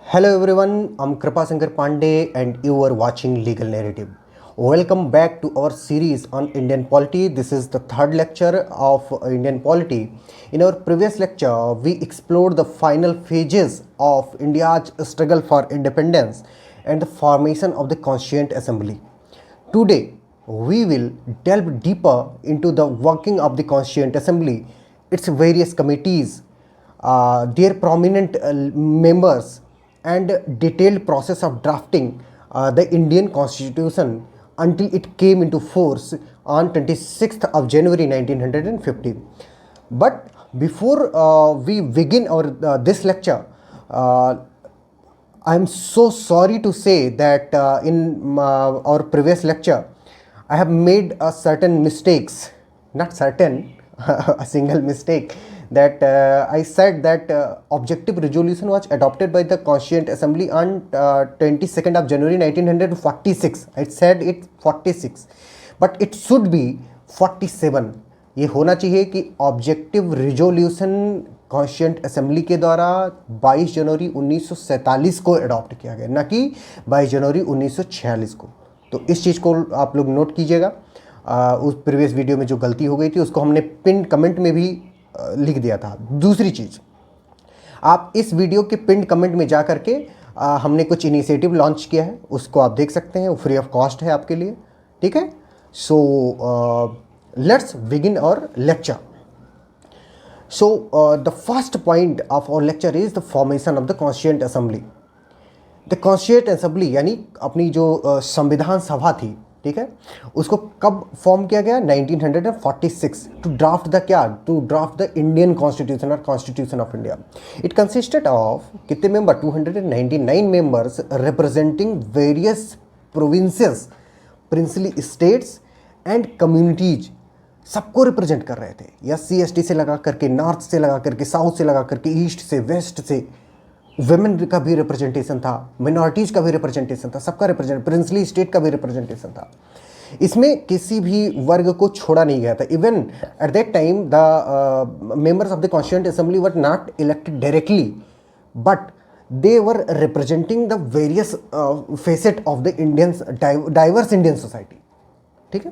Hello everyone, I'm Kripa Shankar Pandey and you are watching Legal Narrative. Welcome back to our series on Indian polity. This is the third lecture of Indian polity. In our previous lecture, we explored the final phases of India's struggle for independence and the formation of the Constituent Assembly. Today, we will delve deeper into the working of the Constituent Assembly, its various committees, their prominent members, and detailed process of drafting the Indian Constitution until it came into force on 26th of January 1950. But before we begin this lecture, I'm so sorry to say that in our previous lecture, I have made a certain mistakes, not certain, a single mistake, that I said that objective resolution was adopted by the Constituent Assembly on 22nd of January 1946. I said it 46, but it should be 47. ये होना चाहिए कि objective resolution constituent assembly के द्वारा 22 जनवरी 1947 को adopt किया गया, न कि 22 जनवरी 1946 को। तो इस चीज़ को आप लोग नोट कीजिएगा। उस प्रीवियस वीडियो में जो गलती हो गई थी उसको हमने पिन कमेंट में भी लिख दिया था। दूसरी चीज़, आप इस वीडियो के पिन कमेंट में जा करके हमने कुछ इनिशिएटिव लॉन्च किया है, उसको आप देख सकते हैं, वो फ्री ऑफ कॉस्ट है आपके लिए, ठीक है। सो let's begin our lecture. So the first point of our lecture is the formation of the Constituent Assembly. The Constituent Assembly यानी अपनी जो संविधान सभा थी, ठीक है, उसको कब फॉर्म किया गया? 1946 टू ड्राफ्ट द क्या? To draft the Indian constitution और constitution of India. It consisted of कितने member? 299 members representing various provinces, princely states and communities, सबको रिप्रेजेंट कर रहे थे। SC ST से लगा करके, नॉर्थ से लगा करके, साउथ से लगा करके, ईस्ट से, वेस्ट से, वेमेन का भी रिप्रेजेंटेशन था, मिनॉरिटीज का भी रिप्रेजेंटेशन था, सबका प्रिंसली स्टेट का भी रिप्रेजेंटेशन था। इसमें किसी भी वर्ग को छोड़ा नहीं गया था। Even at that time the members of the constituent assembly were not elected directly, but they were representing the various facet of the Indian diverse Indian society, ठीक है।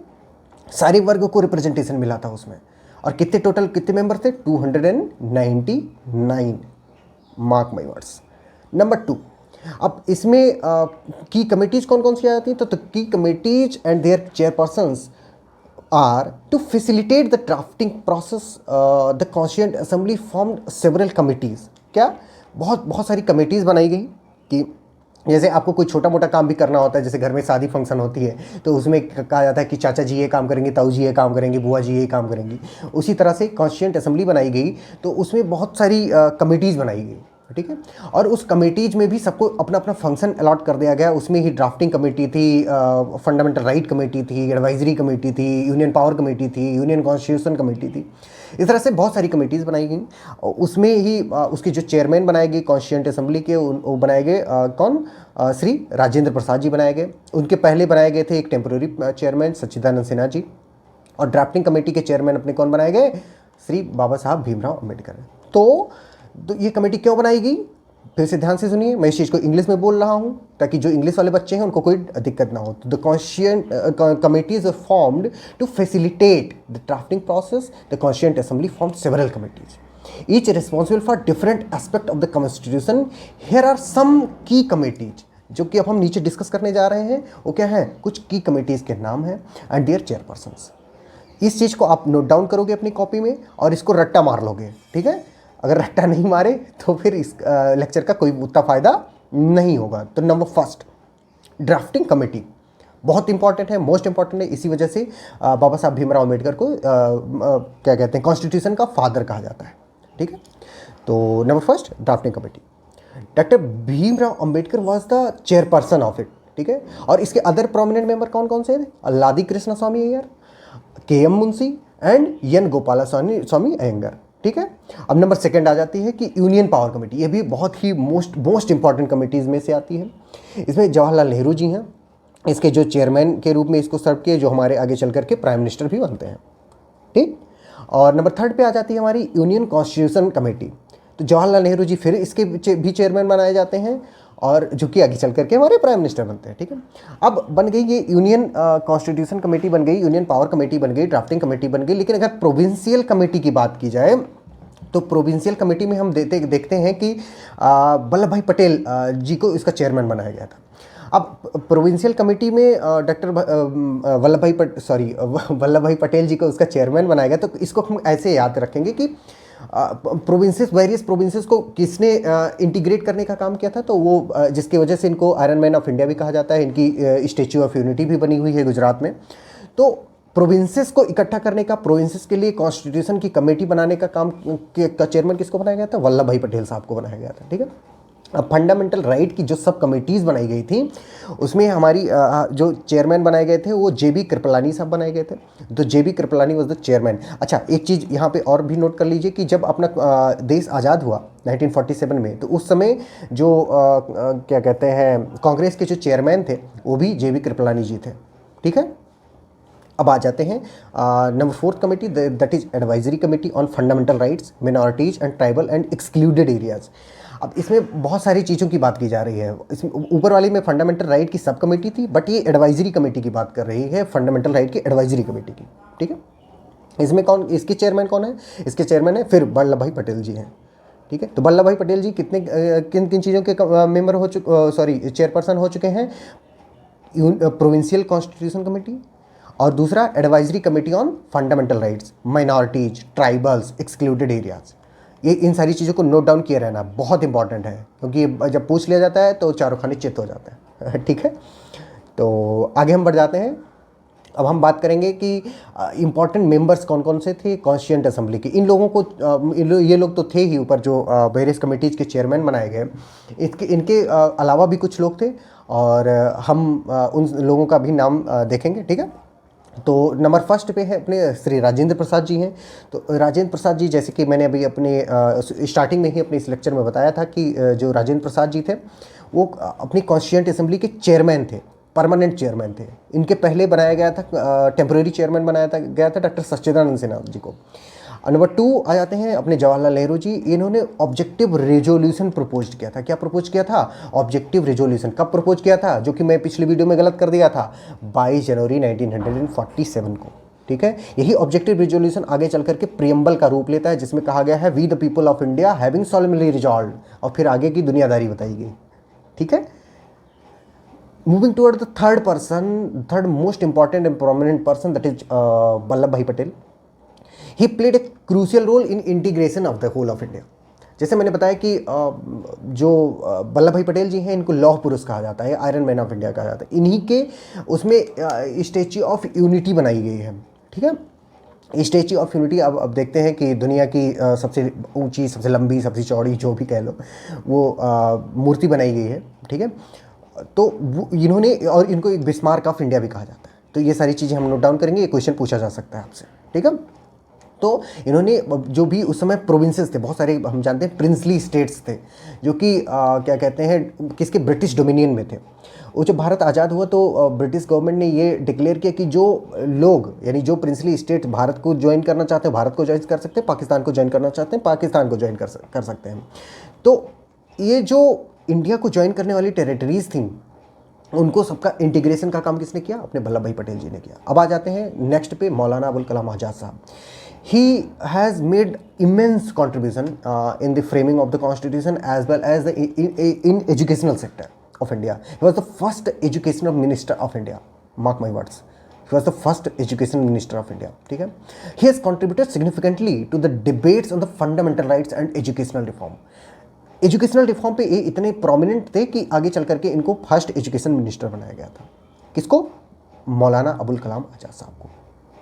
सारे वर्ग को रिप्रेजेंटेशन मिला था उसमें। और कितने मेंबर थे? 299। Mark my words. नंबर 2, अब इसमें की कमिटीज कौन कौन सी आ जाती हैं? तो की committees and their chairpersons are to facilitate the drafting process. The constituent assembly formed several committees. क्या? बहुत सारी कमिटीज़ बनाई गई कि जैसे आपको कोई छोटा मोटा काम भी करना होता है, जैसे घर में शादी फंक्शन होती है तो उसमें कहा जाता है कि चाचा जी ये काम करेंगे, ताऊ जी ये काम करेंगे, बुआ जी ये काम करेंगी। उसी तरह से कॉन्स्टिट्यूएंट असेंबली बनाई गई तो उसमें बहुत सारी कमिटीज़ बनाई गई, ठीक है। और उस कमेटीज में भी सबको अपना अपना फंक्शन अलॉट कर दिया गया। उसमें ही ड्राफ्टिंग कमेटी थी, फंडामेंटल राइट कमेटी थी, एडवाइजरी कमेटी थी, यूनियन पावर कमेटी थी, यूनियन कॉन्स्टिट्यूशन कमेटी थी। इस तरह से बहुत सारी कमेटीज़ बनाई गई। उसमें ही उसके जो चेयरमैन बनाए गए कॉन्स्टिट्यूएंट असेंबली के, वो बनाए गए कौन? श्री राजेंद्र प्रसाद जी बनाए गए। उनके पहले बनाए गए थे एक टेम्पोररी चेयरमैन सच्चिदानंद सिन्हा जी। और ड्राफ्टिंग कमेटी के चेयरमैन अपने कौन बनाए गए? श्री बाबा साहब भीमराव अम्बेडकर। तो ये कमेटी क्यों बनाई गई? फिर से ध्यान से सुनिए, मैं इस चीज़ को इंग्लिश में बोल रहा हूँ ताकि जो इंग्लिश वाले बच्चे हैं उनको कोई दिक्कत ना हो। The constituent committees are formed to facilitate the drafting process. The constituent assembly formed several committees, each responsible for different aspect of the constitution. Here are some key committees जो कि अब हम नीचे डिस्कस करने जा रहे हैं। वो क्या है? कुछ की कमिटीज़ के नाम हैं एंड देयर चेयरपर्सन्स। इस चीज़ को आप नोट डाउन करोगे अपनी कॉपी में और इसको रट्टा मार लोगे, ठीक है। अगर रट्टा नहीं मारे तो फिर इस लेक्चर का कोई उतना फ़ायदा नहीं होगा। तो नंबर फर्स्ट, ड्राफ्टिंग कमेटी बहुत इंपॉर्टेंट है, मोस्ट इंपॉर्टेंट है। इसी वजह से बाबा साहब भीमराव अम्बेडकर को क्या कहते हैं? कॉन्स्टिट्यूशन का फादर कहा जाता है, ठीक है। तो number first, drafting committee. Doctor Bhimrao Ambedkar was the chairperson of it, ठीक है। और इसके अदर प्रोमिनेंट मेंबर कौन कौन से? Alladi Krishnaswamy Iyer, KM Munshi and N Gopalaswamy Ayyangar, ठीक है। अब नंबर सेकंड आ जाती है कि यूनियन पावर कमेटी। ये भी बहुत ही मोस्ट इंपॉर्टेंट कमेटीज़ में से आती है। इसमें जवाहरलाल नेहरू जी हैं, इसके जो चेयरमैन के रूप में इसको सर्व किए, जो हमारे आगे चल करके प्राइम मिनिस्टर भी बनते हैं, ठीक। और नंबर थर्ड पे आ जाती है हमारी यूनियन कॉन्स्टिट्यूशन कमेटी। तो जवाहरलाल नेहरू जी फिर इसके भी चेयरमैन बनाए जाते हैं। और जो कि आगे चल करके हमारे प्राइम मिनिस्टर बनते हैं, ठीक है। अब बन गई ये यूनियन कॉन्स्टिट्यूशन कमेटी बन गई, यूनियन पावर कमेटी बन गई, ड्राफ्टिंग कमेटी बन गई। लेकिन अगर प्रोविंशियल कमेटी की बात की जाए तो प्रोविंशियल कमेटी में हम देखते हैं कि वल्लभ भाई पटेल जी को इसका चेयरमैन बनाया गया था। अब प्रोविंशियल कमेटी में डॉक्टर वल्लभ भाई पटेल जी को उसका चेयरमैन बनाया गया। तो इसको हम ऐसे याद रखेंगे कि वेरियस प्रोविंसेस को किसने इंटीग्रेट करने का काम किया था, तो वो जिसकी वजह से इनको आयरन मैन ऑफ इंडिया भी कहा जाता है। इनकी स्टैच्यू ऑफ यूनिटी भी बनी हुई है गुजरात में। तो प्रोविंसेस को इकट्ठा करने का, प्रोविंसेस के लिए कॉन्स्टिट्यूशन की कमेटी बनाने का काम का चेयरमैन किसको बनाया गया था? वल्लभ भाई पटेल साहब को बनाया गया था, ठीक है। अब फंडामेंटल राइट की जो सब कमेटीज़ बनाई गई थी उसमें हमारी जो चेयरमैन बनाए गए थे वो JB कृपलानी साहब बनाए गए थे। तो JB Kripalani was the chairman. अच्छा, एक चीज़ यहाँ पे और भी नोट कर लीजिए कि जब अपना देश आज़ाद हुआ 1947 में, तो उस समय जो क्या कहते हैं कांग्रेस के जो चेयरमैन थे वो भी JB कृपलानी जी थे, ठीक है। अब आ जाते हैं number 4th committee, that is advisory committee on fundamental rights, minorities and tribal and excluded areas. अब इसमें बहुत सारी चीज़ों की बात की जा रही है। इसमें ऊपर वाली में फंडामेंटल राइट की सब कमेटी थी, बट ये एडवाइजरी कमेटी की बात कर रही है, फंडामेंटल राइट की एडवाइजरी कमेटी की, ठीक है। इसमें कौन, इसके चेयरमैन कौन है? इसके चेयरमैन है फिर वल्लभ भाई पटेल जी हैं, ठीक है। तो वल्लभ भाई पटेल जी किन किन चीज़ों के मेंबर हो चेयरपर्सन हो चुके हैं? प्रोविंशियल कॉन्स्टिट्यूशन कमेटी, और दूसरा advisory committee on fundamental rights, minorities, tribals, excluded areas. ये इन सारी चीज़ों को नोट डाउन किए रहना बहुत इंपॉर्टेंट है, क्योंकि जब पूछ लिया जाता है तो चारों खाने चित हो जाता है, ठीक है। तो आगे हम बढ़ जाते हैं। अब हम बात करेंगे कि इम्पॉर्टेंट मेंबर्स कौन कौन से थे कॉन्स्टिट्यूएंट असेंबली के। इन लोगों को ये लोग तो थे ही ऊपर जो वेरियस कमेटीज़ के चेयरमैन बनाए गए। इनके अलावा भी कुछ लोग थे और हम उन लोगों का भी नाम देखेंगे, ठीक है। तो नंबर फर्स्ट पे है अपने श्री राजेंद्र प्रसाद जी हैं। तो राजेंद्र प्रसाद जी, जैसे कि मैंने अभी अपने स्टार्टिंग में ही अपने इस लेक्चर में बताया था कि जो राजेंद्र प्रसाद जी थे वो अपनी कॉन्स्टिट्यूएंट असेंबली के चेयरमैन थे, परमानेंट चेयरमैन थे। इनके पहले बनाया गया था, टेम्प्रेरी चेयरमैन गया था डॉक्टर सच्चिदानंद सिन्हा जी को। नंबर 2 आ जाते हैं अपने जवाहरलाल नेहरू जी। इन्होंने ऑब्जेक्टिव रेजोल्यूशन प्रपोज किया था। क्या प्रपोज किया था? Objective resolution. कब प्रपोज किया था? जो कि मैं पिछली वीडियो में गलत कर दिया था, 22 जनवरी 1947 को, ठीक है। यही ऑब्जेक्टिव रेजोल्यूशन आगे चल करके प्रियम्बल का रूप लेता है, जिसमें कहा गया है we the people of India having solemnly resolved, और फिर आगे की दुनियादारी बताई गई, ठीक है। Moving toward the third most important and prominent person, that is Vallabhbhai Patel. He played a crucial role in integration of the whole of India. जैसे मैंने बताया कि जो वल्लभ भाई पटेल जी हैं, इनको लौह पुरुष कहा जाता है, आयरन मैन ऑफ इंडिया कहा जाता है। इन्हीं के उसमें स्टैच्यू ऑफ यूनिटी बनाई गई है, ठीक है। स्टैच्यू ऑफ यूनिटी अब देखते हैं कि दुनिया की सबसे ऊंची, सबसे लंबी, सबसे चौड़ी, जो भी कह लो, वो मूर्ति बनाई गई है, ठीक है। तो इन्होंने, और इनको एक बिस्मार्क ऑफ इंडिया भी कहा जाता है। तो ये सारी चीज़ें हम नोट डाउन करेंगे, ये क्वेश्चन पूछा जा सकता है आपसे, ठीक है। तो इन्होंने जो भी उस समय प्रोविंसेस थे, बहुत सारे हम जानते हैं प्रिंसली स्टेट्स थे, जो कि क्या कहते हैं किसके, ब्रिटिश डोमिनियन में थे। वो जब भारत आज़ाद हुआ तो ब्रिटिश गवर्नमेंट ने ये डिक्लेयर किया कि जो लोग, यानी जो प्रिंसली स्टेट भारत को ज्वाइन करना चाहते हैं भारत को ज्वाइन कर सकते हैं, पाकिस्तान को ज्वाइन करना चाहते हैं पाकिस्तान को ज्वाइन कर सकते हैं। तो ये जो इंडिया को ज्वाइन करने वाली टेरिटरीज थी, उनको सबका इंटीग्रेशन का काम किसने किया? अपने वल्लभ भाई पटेल जी ने किया। अब आ जाते हैं नेक्स्ट पे, मौलाना अबुल कलाम आज़ाद साहब। He has made immense contribution in the framing of the constitution as well as in educational sector of India. He was the first educational minister of India. Mark my words. He was the first education minister of India. ठीक है? He has contributed significantly to the debates on the fundamental rights and educational reform. Educational reform पे ये इतने prominent थे कि आगे चल करके इनको फर्स्ट एजुकेशन मिनिस्टर बनाया गया था। किसको? मौलाना अबुल कलाम आज़ाद साहब को।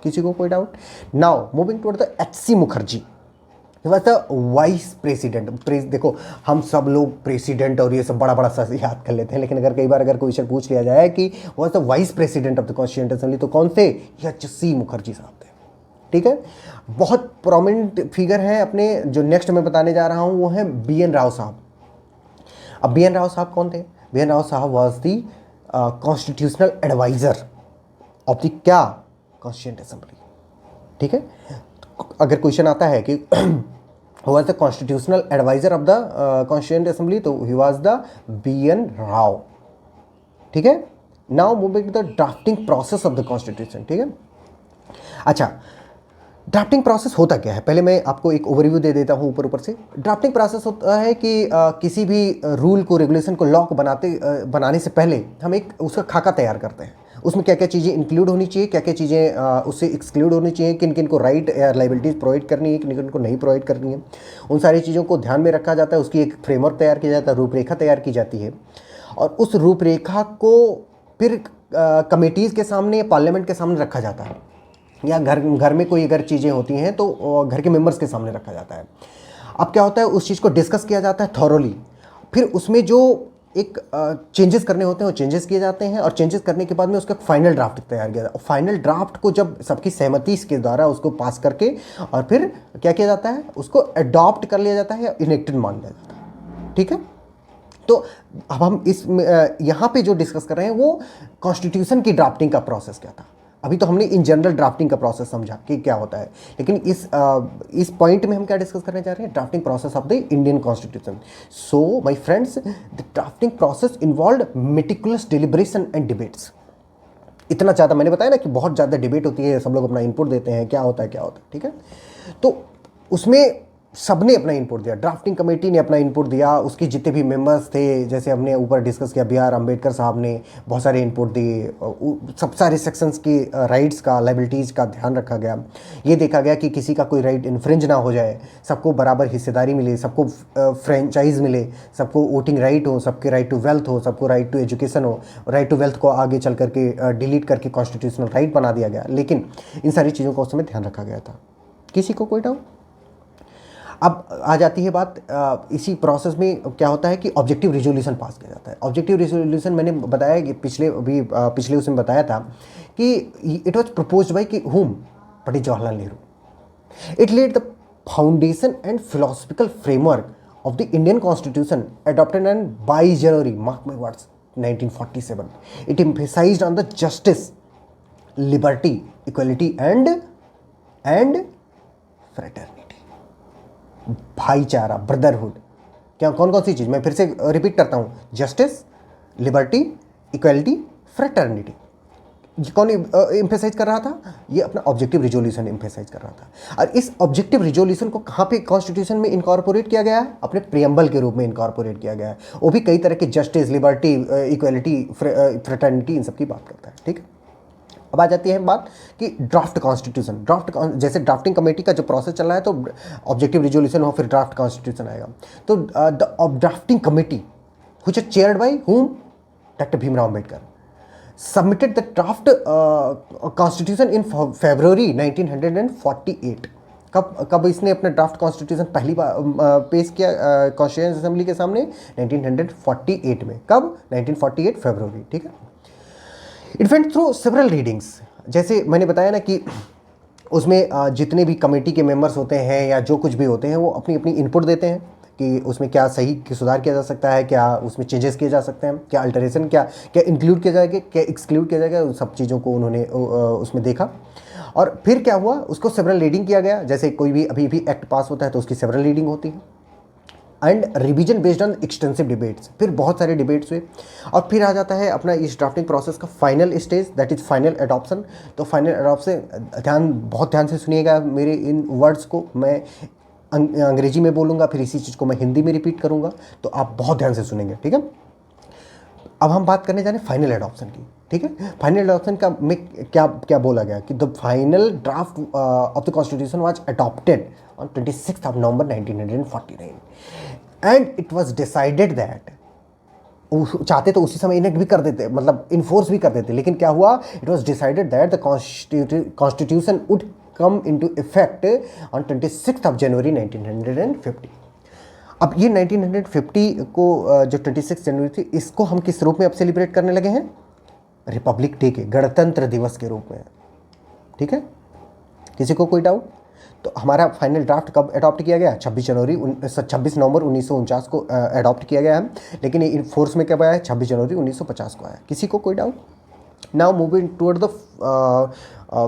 किसी को कोई doubt? Now moving toward the HC Mukherjee, he was the vice president. देखो, हम सब लोग प्रेसिडेंट और ये सब बड़ा बड़ा सा याद कर लेते हैं, लेकिन अगर कई बार अगर क्वेश्चन पूछ लिया जाए कि was the vice president of the constituent assembly, तो कौन थे? HC मुखर्जी साहब थे, ठीक है। बहुत प्रोमिनेंट फिगर हैं अपने, जो नेक्स्ट मैं बताने जा रहा हूँ वो है BN राव साहब। अब BN राव साहब कौन थे? BN राव साहब was the constitutional adviser of the constituent assembly, ठीक है। अगर क्वेश्चन आता है कि who was the constitutional adviser of the constituent assembly, तो he was the BN Rao. ठीक है, now moving to the drafting process of the constitution. ठीक है, अच्छा ड्राफ्टिंग प्रोसेस होता क्या है, पहले मैं आपको एक ओवरव्यू दे देता हूँ ऊपर से। ड्राफ्टिंग प्रोसेस होता है कि किसी भी रूल को, रेगुलेशन को, लॉ को बनाने से पहले हम एक उसका खाका तैयार करते हैं। उसमें क्या क्या चीज़ें इंक्लूड होनी चाहिए, क्या क्या चीज़ें उससे एक्सक्लूड होनी चाहिए, किन किन को राइट या लाइबिलिटीज़ प्रोवाइड करनी है, किन किन को नहीं प्रोवाइड करनी है, उन सारी चीज़ों को ध्यान में रखा जाता है। उसकी एक फ्रेमवर्क तैयार किया जाता है, रूपरेखा तैयार की जाती है, और उस रूपरेखा को फिर कमेटीज़ के सामने, पार्लियामेंट के सामने रखा जाता है, या घर में कोई अगर चीज़ें होती हैं तो घर के मेंबर्स के सामने रखा जाता है। अब क्या होता है, उस चीज़ को डिस्कस किया जाता है थॉरोली, फिर उसमें जो एक चेंजेस करने होते हैं वो चेंजेस किए जाते हैं, और चेंजेस करने के बाद में उसका फाइनल ड्राफ्ट तैयार किया जाता है। फाइनल ड्राफ्ट को जब सबकी सहमति के द्वारा उसको पास करके और फिर क्या किया जाता है, उसको अडॉप्ट कर लिया जाता है या इनेक्टेड मान लिया जाता है। ठीक है, तो अब हम इस यहाँ पे जो डिस्कस कर रहे हैं वो कॉन्स्टिट्यूशन की ड्राफ्टिंग का प्रोसेस क्या था। अभी तो हमने इन जनरल ड्राफ्टिंग का प्रोसेस समझा कि क्या होता है, लेकिन इस पॉइंट में हम क्या डिस्कस करने जा रहे हैं, drafting process of the Indian constitution. So my friends, the drafting process involve meticulous deliberation and debates. इतना ज़्यादा मैंने बताया ना कि बहुत ज़्यादा डिबेट होती है, सब लोग अपना इनपुट देते हैं, क्या होता है क्या होता है। ठीक है, तो उसमें सबने अपना इनपुट दिया, ड्राफ्टिंग कमेटी ने अपना इनपुट दिया, उसके जितने भी मेंबर्स थे, जैसे हमने ऊपर डिस्कस किया, BR अम्बेडकर साहब ने बहुत सारे इनपुट दिए, सब सारे सेक्शंस की राइट्स का, लाइबिलिटीज़ का ध्यान रखा गया। ये देखा गया कि किसी का कोई राइट इन्फ्रिंज ना हो जाए, सबको बराबर हिस्सेदारी मिले, सबको फ्रेंचाइज मिले, सबको वोटिंग राइट हो, सबके राइट टू वेल्थ हो, सबको राइट टू एजुकेशन हो। राइट टू वेल्थ को आगे चल करके डिलीट करके कॉन्स्टिट्यूशनल राइट बना दिया गया, लेकिन इन सारी चीज़ों को उस समय ध्यान रखा गया था। किसी को कोई डाउट? अब आ जाती है बात, इसी प्रोसेस में क्या होता है कि ऑब्जेक्टिव रिजोल्यूशन पास किया जाता है। ऑब्जेक्टिव रिजोल्यूशन मैंने बताया कि पिछले उसमें बताया था कि इट वाज प्रपोज्ड बाय कि whom, Pandit Jawaharlal Nehru. It laid the foundation and philosophical framework of the Indian constitution adopted on 22 January, mark my words, 1947। It emphasised on the justice, liberty, equality and fraternity, भाईचारा, brotherhood. क्या कौन कौन सी चीज़, मैं फिर से repeat करता हूँ, जस्टिस, लिबर्टी, इक्वलिटी, फ्रेटर्निटी। ये कौन एम्फेसाइज कर रहा था? ये अपना ऑब्जेक्टिव रिजोल्यूशन एम्फेसाइज कर रहा था। और इस ऑब्जेक्टिव रिजोल्यूशन को कहाँ पे कॉन्स्टिट्यूशन में इनकॉर्पोरेट किया गया है? अपने प्रियम्बल के रूप में इनकॉर्पोरेट किया गया है। वो भी कई तरह के जस्टिस, लिबर्टी, इक्वलिटी, फ्रेटर्निटी, इन सब की बात करता है। ठीक है, अब आ जाती है बात कि ड्राफ्ट कॉन्स्टिट्यूशन। जैसे ड्राफ्टिंग कमेटी का जो प्रोसेस चल रहा है, तो ऑब्जेक्टिव रिजोल्यूशन हो, फिर ड्राफ्ट कॉन्स्टिट्यूशन आएगा। तो the drafting committee which is chaired by whom, doctor Bhimrao Ambedkar, submitted the draft constitution in February 1948। कब इसने अपना ड्राफ्ट कॉन्स्टिट्यूशन पहली बार पेश किया कॉन्स्टिट्यूशन असेंबली के सामने? 1948 में। कब? 1948 फरवरी। ठीक है, it went through several readings. जैसे मैंने बताया ना कि उसमें जितने भी कमेटी के मेंबर्स होते हैं या जो कुछ भी होते हैं, वो अपनी अपनी इनपुट देते हैं कि उसमें क्या सही कि सुधार किया जा सकता है, क्या उसमें चेंजेस किए जा सकते हैं, क्या अल्टरेशन, क्या क्या इंक्लूड किया जाएगा, क्या एक्सक्लूड किया जाएगा। उन सब चीज़ों को उन्होंने उसमें देखा, और फिर क्या हुआ, उसको सेवरल रीडिंग किया गया। जैसे कोई भी अभी भी एक्ट पास होता है तो उसकी सेवरल रीडिंग होती है, and revision based on extensive debates. फिर बहुत सारे डिबेट्स हुए, और फिर आ जाता है अपना इस ड्राफ्टिंग प्रोसेस का final stage, that is final adoption. तो फाइनल एडॉप्शन, बहुत ध्यान से सुनिएगा मेरे इन वर्ड्स को, मैं अंग्रेजी में बोलूँगा, फिर इसी चीज़ को मैं हिंदी में रिपीट करूँगा, तो आप बहुत ध्यान से सुनेंगे। ठीक है, अब हम बात करने जा रहे हैं फाइनल एडॉप्शन की। ठीक है, फाइनल एडॉप्शन का में क्या क्या बोला गया कि the final draft of the constitution was adopted on 26 of November 1949, and it was decided that, चाहते तो उसी समय इनेक्ट भी कर देते, मतलब इन्फोर्स भी कर देते, लेकिन क्या हुआ, it was decided that the constitution would come into effect on 26 of January 1950। अब ये 1950 को जो 26 जनवरी थी, इसको हम किस रूप में अब सेलिब्रेट करने लगे हैं? रिपब्लिक डे के, गणतंत्र दिवस के रूप में। ठीक है, किसी को कोई डाउट? तो हमारा फाइनल ड्राफ्ट कब अडॉप्ट किया गया? 26 नवंबर 1949 को अडॉप्ट किया गया है, लेकिन ये फोर्स में कब आया है? 26 जनवरी 1950 को आया। किसी को कोई doubt? Now moving toward the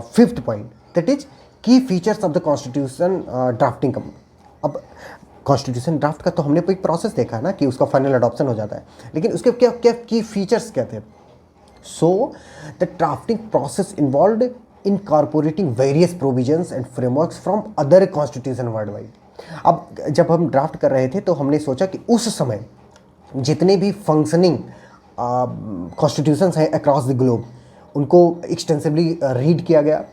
fifth point, that is key features of the constitution drafting अब कॉन्स्टिट्यूशन ड्राफ्ट का तो हमने एक प्रोसेस देखा है ना कि उसका फाइनल अडॉप्शन हो जाता है, लेकिन उसके क्या क्या की फीचर्स क्या थे? So, the drafting process involved incorporating various provisions and frameworks from other constitution worldwide. अब जब हम ड्राफ्ट कर रहे थे तो हमने सोचा कि उस समय जितने भी फंक्शनिंग कॉन्स्टिट्यूशंस हैं अक्रॉस द ग्लोब उनको एक्सटेंसिवली रीड किया गया,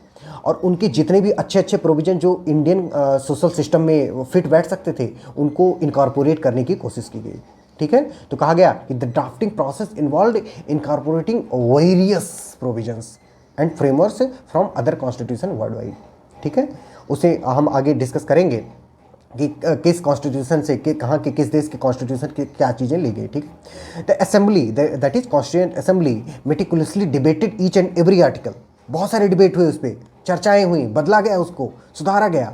और उनके जितने भी अच्छे अच्छे प्रोविजन जो इंडियन सोशल सिस्टम में फिट बैठ सकते थे उनको इनकॉर्पोरेट करने की कोशिश की गई। ठीक है, तो कहा गया कि the drafting process involve incorporating various provisions and frameworks from other constitution world wide. ठीक है, उसे हम आगे डिस्कस करेंगे कि किस कॉन्स्टिट्यूशन से कि कहाँ के किस देश के कॉन्स्टिट्यूशन की क्या चीज़ें ली गई। ठीक है, the assembly that is constituent assembly meticulously debated each and every article. बहुत सारे डिबेट हुए, उस पर चर्चाएँ हुई, बदला गया, उसको सुधारा गया,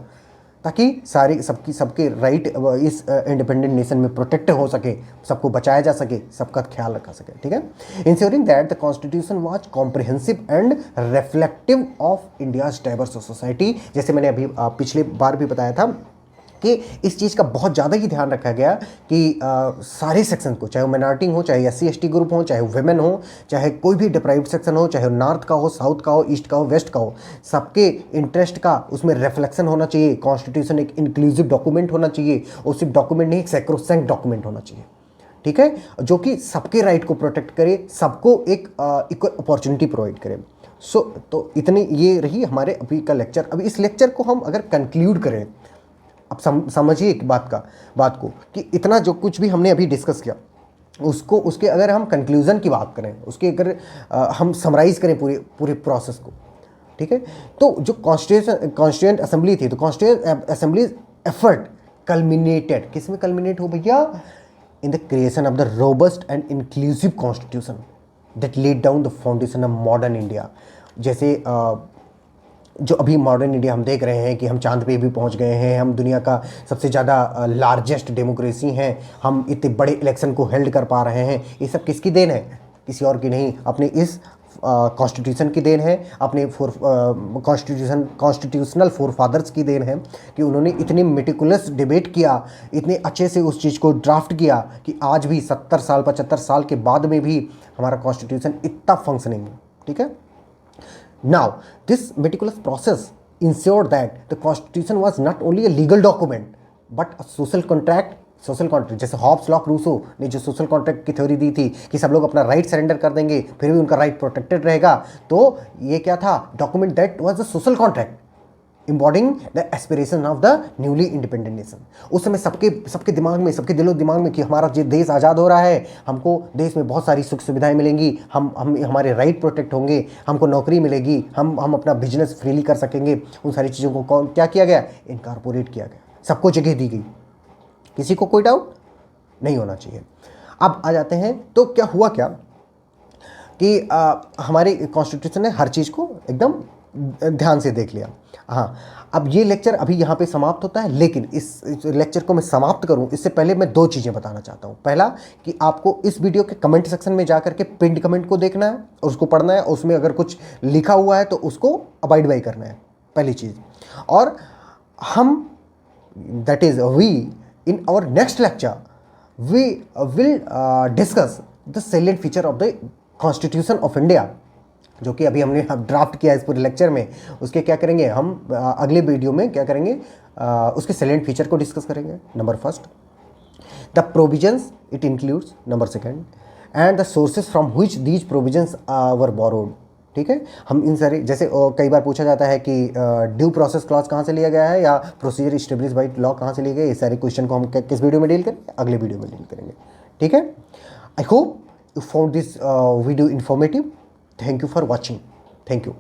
ताकि सारी सबके राइट इस इंडिपेंडेंट नेशन में प्रोटेक्ट हो सके, सबको बचाया जा सके, सबका ख्याल रखा सके। ठीक है, ensuring that the constitution was comprehensive and reflective of India's diverse society. जैसे मैंने अभी पिछले बार भी बताया था कि इस चीज़ का बहुत ज़्यादा ही ध्यान रखा गया कि सारे सेक्शन को, चाहे वो माइनॉरिटी हो, चाहे SC ST ग्रुप हो, चाहे वुमेन हो, चाहे कोई भी डिप्राइव्ड सेक्शन हो, चाहे नॉर्थ का हो, साउथ का हो, ईस्ट का हो, वेस्ट का हो, सबके इंटरेस्ट का उसमें रिफ्लेक्शन होना चाहिए। कॉन्स्टिट्यूशन एक इंक्लूसिव डॉक्यूमेंट होना चाहिए, और सिर्फ डॉक्यूमेंट नहीं, एक सैक्रोसैंक्ट डॉक्यूमेंट होना चाहिए। ठीक है, जो कि सबके राइट को प्रोटेक्ट करे, सबको एक इक्वल अपॉर्चुनिटी प्रोवाइड करे। तो इतनी ये रही हमारे अभी का लेक्चर। अभी इस लेक्चर को हम अगर कंक्लूड करें, अब समझिए एक बात को कि इतना जो कुछ भी हमने अभी डिस्कस किया उसके अगर हम कंक्लूज़न की बात करें, उसके अगर हम समराइज़ करें पूरे प्रोसेस को। ठीक है, तो जो कॉन्स्टिट्यूएंट असेंबली थी, तो कॉन्स्टिट्यूएंट असेंबली एफर्ट कल्मिनेटेड, किस में कल्मिनेट हो भैया? In the creation of the robust and inclusive constitution that laid down the foundation of modern India. जैसे जो अभी मॉडर्न इंडिया हम देख रहे हैं कि हम चांद पे भी पहुंच गए हैं, हम दुनिया का सबसे ज़्यादा लार्जेस्ट डेमोक्रेसी हैं, हम इतने बड़े इलेक्शन को हेल्ड कर पा रहे हैं, ये सब किसकी देन है? किसी और की नहीं, अपने इस कॉन्स्टिट्यूशन की देन है, अपने कॉन्स्टिट्यूशनल फोर फादर्स की देन है कि उन्होंने इतनी मेटिकुलस डिबेट किया, इतने अच्छे से उस चीज़ को ड्राफ्ट किया कि आज भी 70 साल 75 साल के बाद में भी हमारा कॉन्स्टिट्यूशन इतना फंक्शनिंग है। ठीक है, now this meticulous process ensured that the constitution was not only a legal document but a social contract। जैसे हॉब्स, लॉक, रूसो ने जो सोशल कॉन्ट्रैक्ट की थ्योरी दी थी कि सब लोग अपना राइट सरेंडर कर देंगे फिर भी उनका राइट प्रोटेक्टेड रहेगा, तो ये क्या था? Document that was a social contract embodying the aspiration of the newly independent nation। उस समय सबके दिमाग में, सबके दिलो दिमाग में कि हमारा जो देश आज़ाद हो रहा है, हमको देश में बहुत सारी सुख सुविधाएं मिलेंगी, हम हमारे राइट प्रोटेक्ट होंगे, हमको नौकरी मिलेगी, हम अपना बिजनेस फ्रीली कर सकेंगे। उन सारी चीज़ों को क्या किया गया? इनकॉर्पोरेट किया गया, सबको जगह दी गई, किसी को कोई डाउट नहीं होना चाहिए। अब आ जाते हैं, तो क्या हुआ क्या कि हमारे कॉन्स्टिट्यूशन ने हर चीज़ को एकदम ध्यान से देख लिया। हाँ, अब ये लेक्चर अभी यहाँ पे समाप्त होता है, लेकिन इस लेक्चर को मैं समाप्त करूँ इससे पहले मैं दो चीज़ें बताना चाहता हूँ। पहला कि आपको इस वीडियो के कमेंट सेक्शन में जा करके पिन्ड कमेंट को देखना है और उसको पढ़ना है, और उसमें अगर कुछ लिखा हुआ है तो उसको अबाइड बाई करना है, पहली चीज़। और हम that is we in our next lecture we will discuss the salient feature of the constitution of India, जो कि अभी हमने ड्राफ्ट किया है इस पूरे लेक्चर में। उसके क्या करेंगे हम अगले वीडियो में क्या करेंगे, उसके सैलिएंट फीचर को डिस्कस करेंगे। Number first, the provisions it includes, number second, and the sources from which these provisions were borrowed. ठीक है, हम इन सारे, जैसे कई बार पूछा जाता है कि ड्यू प्रोसेस क्लॉज कहाँ से लिया गया है या प्रोसीजर इस्टेब्लिश बाई लॉ कहाँ से लिए गए, ये सारे क्वेश्चन को हम किस वीडियो में डील करेंगे? अगले वीडियो में डील करेंगे। ठीक है, I hope you found this video informative. Thank you for watching. Thank you.